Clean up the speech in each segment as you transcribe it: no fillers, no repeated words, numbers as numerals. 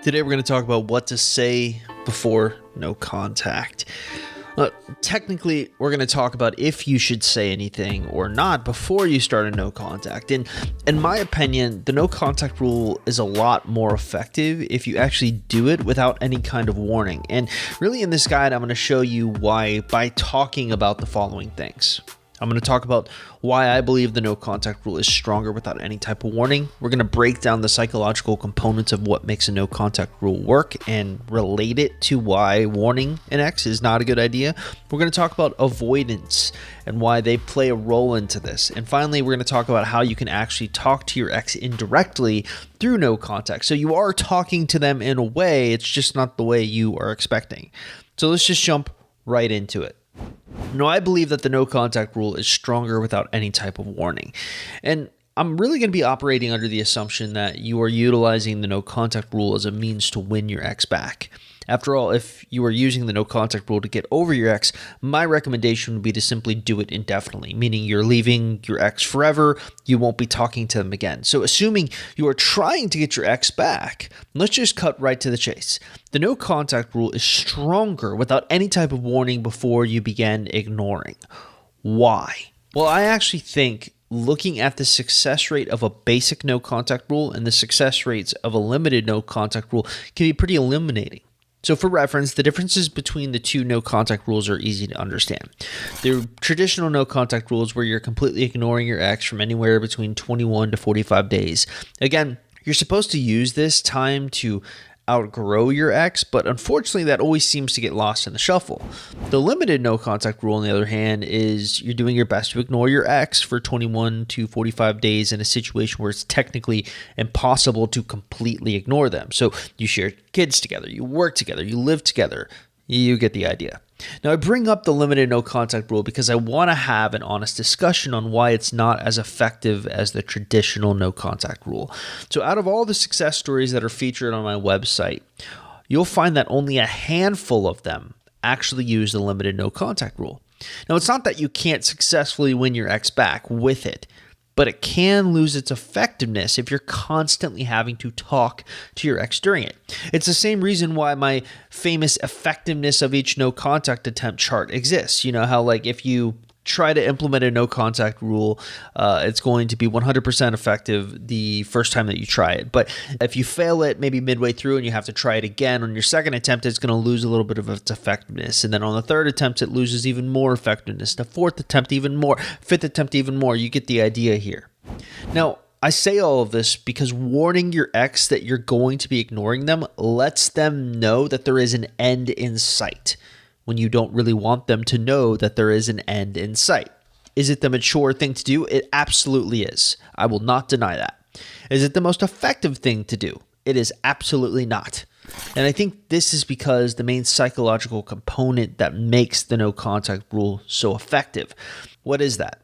Today we're going to talk about what to say before no contact. Technically, we're going to talk about if you should say anything or not before you start a no contact. And in my opinion, the no contact rule is a lot more effective if you actually do it without any kind of warning. And really in this guide, I'm going to show you why by talking about the following things. I'm going to talk about why I believe the no contact rule is stronger without any type of warning. We're going to break down the psychological components of what makes a no contact rule work and relate it to why warning an ex is not a good idea. We're going to talk about avoidance and why they play a role into this. And finally, we're going to talk about how you can actually talk to your ex indirectly through no contact. So you are talking to them in a way, it's just not the way you are expecting. So let's just jump right into it. No, I believe that the no contact rule is stronger without any type of warning. And I'm really going to be operating under the assumption that you are utilizing the no contact rule as a means to win your ex back. After all, if you are using the no contact rule to get over your ex, my recommendation would be to simply do it indefinitely, meaning you're leaving your ex forever, you won't be talking to them again. So assuming you are trying to get your ex back, let's just cut right to the chase. The no contact rule is stronger without any type of warning before you begin ignoring. Why? Well, I actually think looking at the success rate of a basic no contact rule and the success rates of a limited no contact rule can be pretty illuminating. So for reference, the differences between the two no contact rules are easy to understand. The traditional no contact rules where you're completely ignoring your ex from anywhere between 21 to 45 days. Again, you're supposed to use this time to outgrow your ex, but unfortunately that always seems to get lost in the shuffle. The limited no contact rule, on the other hand, is you're doing your best to ignore your ex for 21 to 45 days in a situation where it's technically impossible to completely ignore them. So you share kids together, you work together, you live together. You get the idea. Now, I bring up the limited no contact rule because I want to have an honest discussion on why it's not as effective as the traditional no contact rule. So out of all the success stories that are featured on my website, you'll find that only a handful of them actually use the limited no contact rule. Now, it's not that you can't successfully win your ex back with it, but it can lose its effectiveness if you're constantly having to talk to your ex during it. It's the same reason why my famous effectiveness of each no contact attempt chart exists. You know how like if you try to implement a no contact rule, it's going to be 100% effective the first time that you try it. But if you fail it maybe midway through and you have to try it again on your second attempt, it's going to lose a little bit of its effectiveness. And then on the third attempt, it loses even more effectiveness. The fourth attempt, even more. Fifth attempt, even more. You get the idea here. Now, I say all of this because warning your ex that you're going to be ignoring them lets them know that there is an end in sight, when you don't really want them to know that there is an end in sight. Is it the mature thing to do? It absolutely is. I will not deny that. Is it the most effective thing to do? It is absolutely not. And I think this is because the main psychological component that makes the no contact rule so effective. What is that?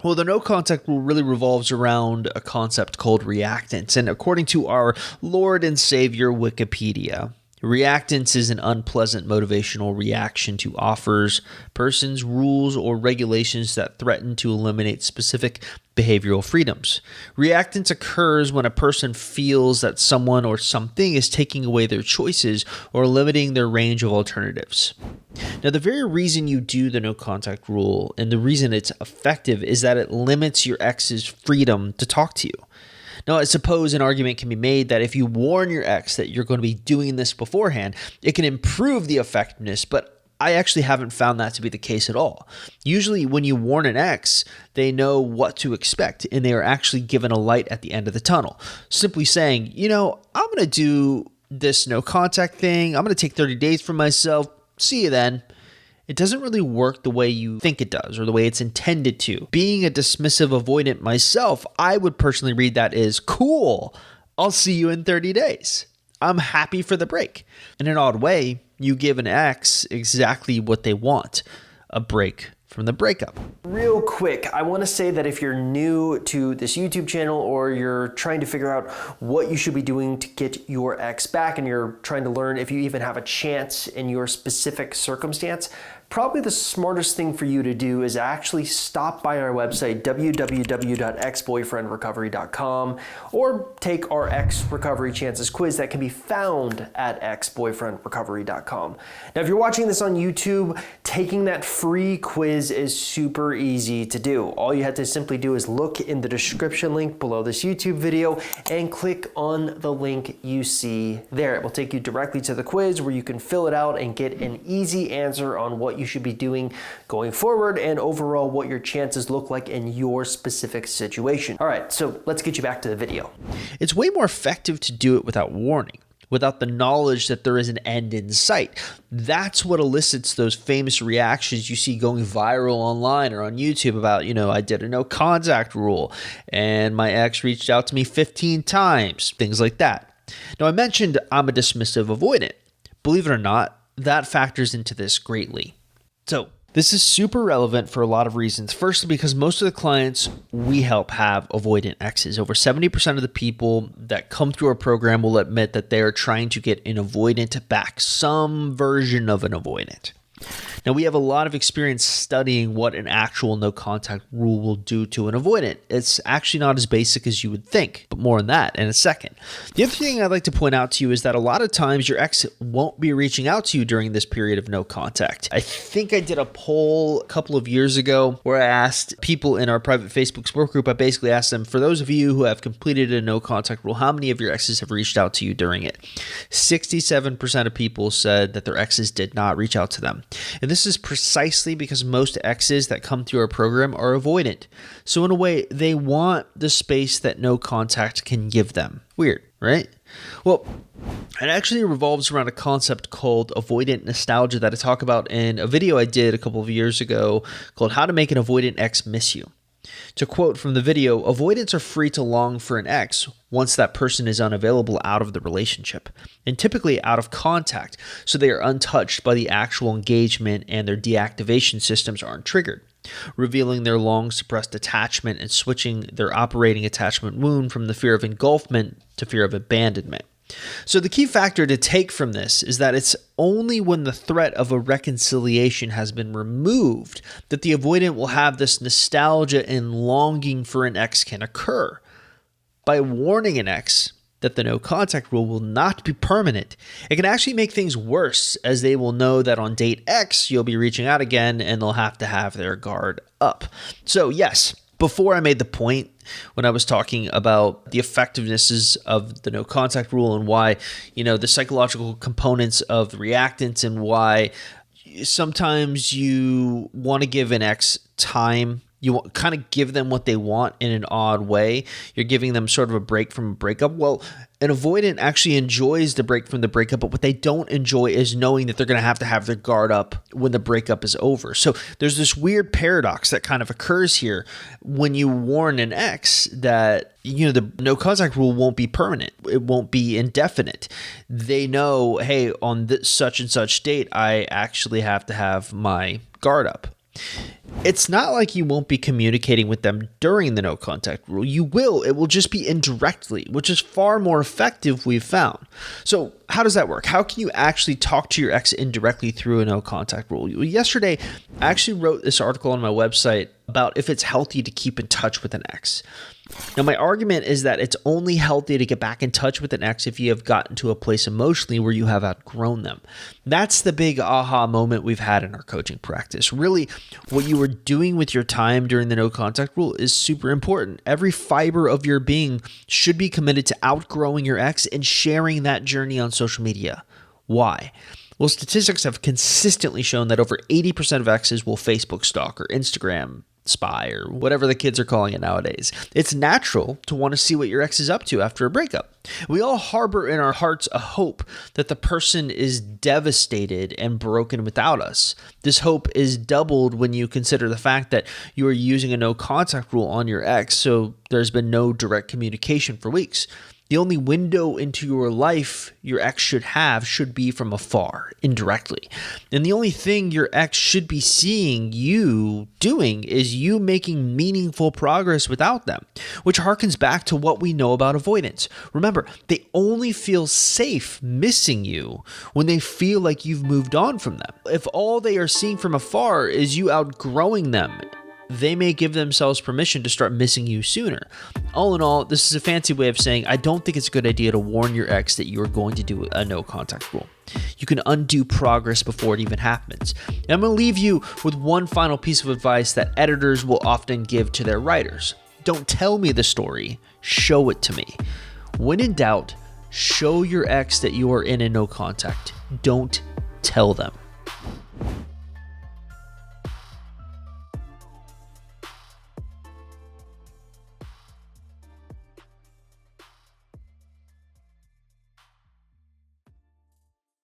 Well, the no contact rule really revolves around a concept called reactance. And according to our Lord and Savior Wikipedia, reactance is an unpleasant motivational reaction to offers, persons, rules, or regulations that threaten to eliminate specific behavioral freedoms. Reactance occurs when a person feels that someone or something is taking away their choices or limiting their range of alternatives. Now, the very reason you do the no contact rule and the reason it's effective is that it limits your ex's freedom to talk to you. Now, I suppose an argument can be made that if you warn your ex that you're going to be doing this beforehand, it can improve the effectiveness, but I actually haven't found that to be the case at all. Usually when you warn an ex, they know what to expect and they are actually given a light at the end of the tunnel. Simply saying, I'm going to do this no contact thing. I'm going to take 30 days for myself. See you then. It doesn't really work the way you think it does or the way it's intended to. Being a dismissive avoidant myself, I would personally read that as cool. I'll see you in 30 days. I'm happy for the break. In an odd way, you give an ex exactly what they want, a break from the breakup. Real quick, I want to say that if you're new to this YouTube channel or you're trying to figure out what you should be doing to get your ex back and you're trying to learn if you even have a chance in your specific circumstance, probably the smartest thing for you to do is actually stop by our website, www.exboyfriendrecovery.com, or take our X Recovery Chances quiz that can be found at exboyfriendrecovery.com. Now, if you're watching this on YouTube, taking that free quiz is super easy to do. All you have to simply do is look in the description link below this YouTube video and click on the link you see there. It will take you directly to the quiz where you can fill it out and get an easy answer on what you should be doing going forward and overall what your chances look like in your specific situation. All right, so let's get you back to the video. It's way more effective to do it without warning, without the knowledge that there is an end in sight. That's what elicits those famous reactions you see going viral online or on YouTube about, I did a no contact rule and my ex reached out to me 15 times, things like that. Now, I mentioned I'm a dismissive avoidant. Believe it or not, that factors into this greatly. So, this is super relevant for a lot of reasons. First, because most of the clients we help have avoidant exes. Over 70% of the people that come through our program will admit that they are trying to get an avoidant back, some version of an avoidant. Now, we have a lot of experience studying what an actual no contact rule will do to an avoidant. It's actually not as basic as you would think, but more on that in a second. The other thing I'd like to point out to you is that a lot of times your ex won't be reaching out to you during this period of no contact. I think I did a poll a couple of years ago where I asked people in our private Facebook support group, I basically asked them, for those of you who have completed a no contact rule, how many of your exes have reached out to you during it? 67% of people said that their exes did not reach out to them. And this is precisely because most exes that come through our program are avoidant. So in a way, they want the space that no contact can give them. Weird, right? Well, it actually revolves around a concept called avoidant nostalgia that I talk about in a video I did a couple of years ago called How to Make an Avoidant Ex Miss You. To quote from the video, avoidants are free to long for an ex once that person is unavailable out of the relationship, and typically out of contact, so they are untouched by the actual engagement and their deactivation systems aren't triggered, revealing their long suppressed attachment and switching their operating attachment wound from the fear of engulfment to fear of abandonment. So the key factor to take from this is that it's only when the threat of a reconciliation has been removed that the avoidant will have this nostalgia and longing for an ex can occur. By warning an ex that the no contact rule will not be permanent, it can actually make things worse, as they will know that on date X you'll be reaching out again and they'll have to have their guard up. So yes, before I made the point when I was talking about the effectivenesses of the no contact rule and why, the psychological components of reactance and why sometimes you want to give an ex time. You kind of give them what they want in an odd way. You're giving them sort of a break from a breakup. Well, an avoidant actually enjoys the break from the breakup, but what they don't enjoy is knowing that they're going to have their guard up when the breakup is over. So there's this weird paradox that kind of occurs here when you warn an ex that, the no contact rule won't be permanent. It won't be indefinite. They know, hey, on this such and such date, I actually have to have my guard up. It's not like you won't be communicating with them during the no contact rule. You will. It will just be indirectly, which is far more effective, we've found. So how does that work? How can you actually talk to your ex indirectly through a no contact rule? Yesterday, I actually wrote this article on my website about if it's healthy to keep in touch with an ex. Now, my argument is that it's only healthy to get back in touch with an ex if you have gotten to a place emotionally where you have outgrown them. That's the big aha moment we've had in our coaching practice. Really, what you were doing with your time during the no contact rule is super important. Every fiber of your being should be committed to outgrowing your ex and sharing that journey on social media. Why? Well, statistics have consistently shown that over 80% of exes will Facebook stalk or Instagram spy or whatever the kids are calling it nowadays. It's natural to want to see what your ex is up to after a breakup. We all harbor in our hearts a hope that the person is devastated and broken without us. This hope is doubled when you consider the fact that you are using a no contact rule on your ex, so there's been no direct communication for weeks. The only window into your life your ex should be from afar, indirectly. And the only thing your ex should be seeing you doing is you making meaningful progress without them, which harkens back to what we know about avoidance. Remember, they only feel safe missing you when they feel like you've moved on from them. If all they are seeing from afar is you outgrowing them, they may give themselves permission to start missing you sooner. All in all, this is a fancy way of saying I don't think it's a good idea to warn your ex that you are going to do a no contact rule. You can undo progress before it even happens. And I'm going to leave you with one final piece of advice that editors will often give to their writers. Don't tell me the story, show it to me. When in doubt, show your ex that you are in a no contact. Don't tell them.